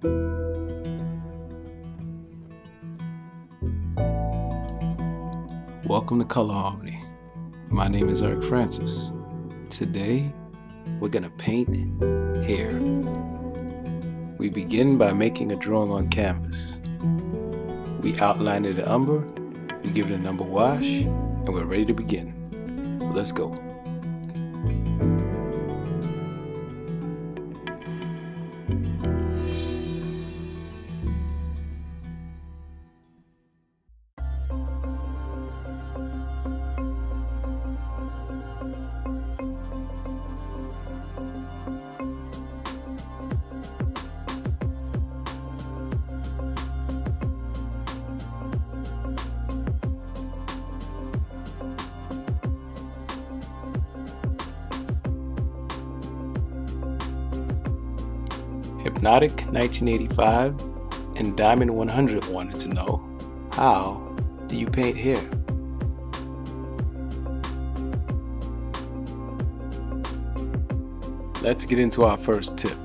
Welcome to Color Harmony. My name is Eric Francis. Today we're gonna paint hair. We begin by making a drawing on canvas. We outline it at umber, we give it an umber wash, and we're ready to begin. Let's go. Hypnotic 1985 and Diamond 100 wanted to know, how do you paint hair? Let's get into our first tip.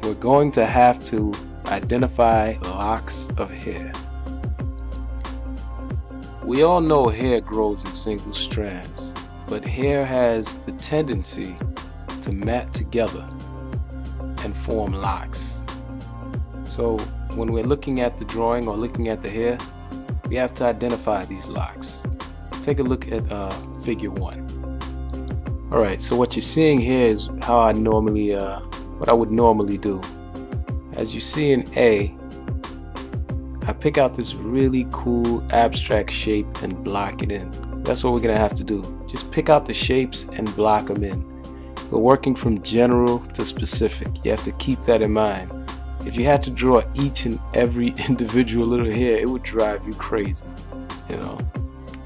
We're going to have to identify locks of hair. We all know hair grows in single strands, but hair has the tendency to mat together and form locks. So when we're looking at the drawing or looking at the hair, we have to identify these locks. Take a look at figure 1. Alright, so what you're seeing here is how I normally what I would normally do. As you see in A, I pick out this really cool abstract shape and block it in. That's what we're gonna have to do. Just pick out the shapes and block them in. We're working from general to specific. You have to keep that in mind. If you had to draw each and every individual little hair, it would drive you crazy, you know.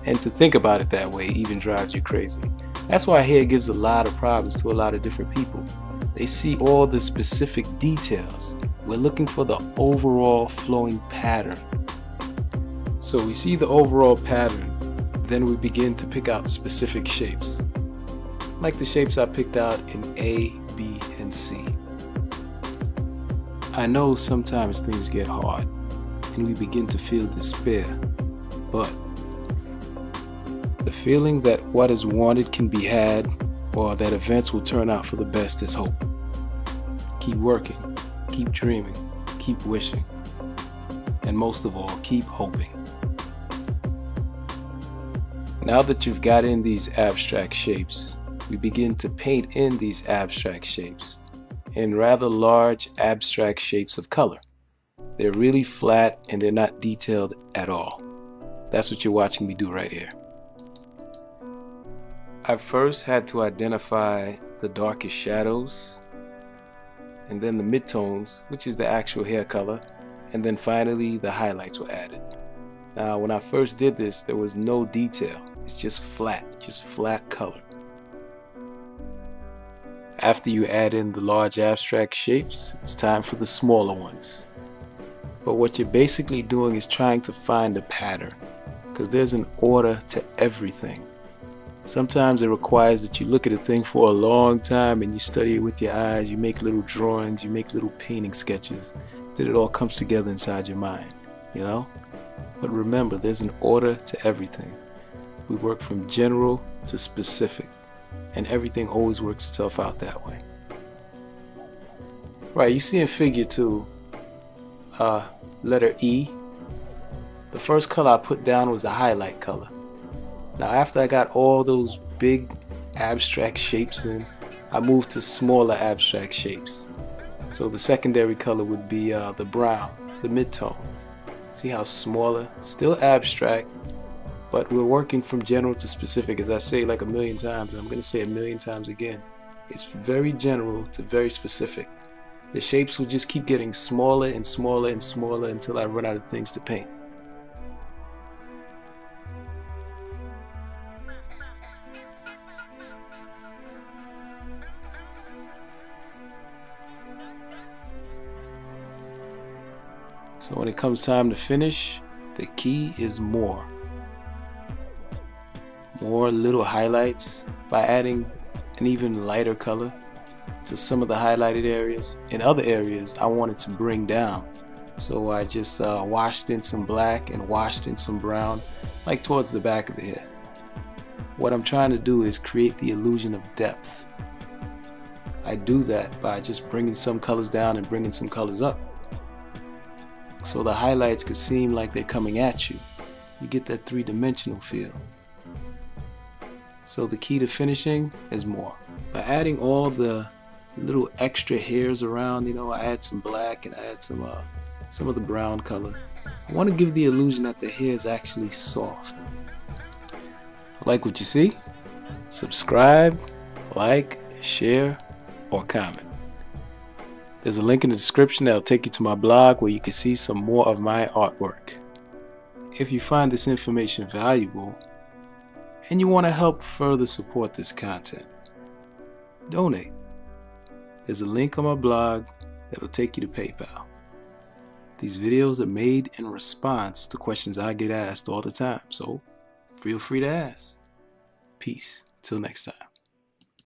And to think about it that way even drives you crazy. That's why hair gives a lot of problems to a lot of different people. They see all the specific details. We're looking for the overall flowing pattern. So we see the overall pattern, then we begin to pick out specific shapes, like the shapes I picked out in A, B, and C. I know sometimes things get hard and we begin to feel despair, but the feeling that what is wanted can be had, or that events will turn out for the best, is hope. Keep working, keep dreaming, keep wishing, and most of all, keep hoping. Now that you've got in these abstract shapes, we begin to paint in these abstract shapes in rather large abstract shapes of color. They're really flat and they're not detailed at all. That's what you're watching me do right here. I first had to identify the darkest shadows, and then the midtones, which is the actual hair color, and then finally the highlights were added. Now when I first did this, there was no detail. It's just flat color. After you add in the large abstract shapes, it's time for the smaller ones. But what you're basically doing is trying to find a pattern, because there's an order to everything. Sometimes it requires that you look at a thing for a long time and you study it with your eyes, you make little drawings, you make little painting sketches, then it all comes together inside your mind, you know? But remember, there's an order to everything. We work from general to specific, and everything always works itself out that way. Right, you see in figure 2, letter E, the first color I put down was the highlight color. Now after I got all those big abstract shapes in, I moved to smaller abstract shapes. So the secondary color would be the brown, the midtone. See how smaller, still abstract, but we're working from general to specific. As I say like a million times, and I'm going to say a million times again, it's very general to very specific. The shapes will just keep getting smaller and smaller and smaller until I run out of things to paint. So when it comes time to finish, the key is more little highlights by adding an even lighter color. to some of the highlighted areas. In other areas I wanted to bring down, so I just washed in some black and washed in some brown, like towards the back of the hair. What I'm trying to do is create the illusion of depth. I do that by just bringing some colors down and bringing some colors up, so the highlights could seem like they're coming at you. You get that three-dimensional feel. So the key to finishing is more. By adding all the little extra hairs around, you know, I add some black and I add some of the brown color. I want to give the illusion that the hair is actually soft. Like what you see? Subscribe, like, share, or comment. There's a link in the description that'll take you to my blog where you can see some more of my artwork. If you find this information valuable and you want to help further support this content, donate. There's a link on my blog that'll take you to PayPal. These videos are made in response to questions I get asked all the time, so feel free to ask. Peace. Till next time.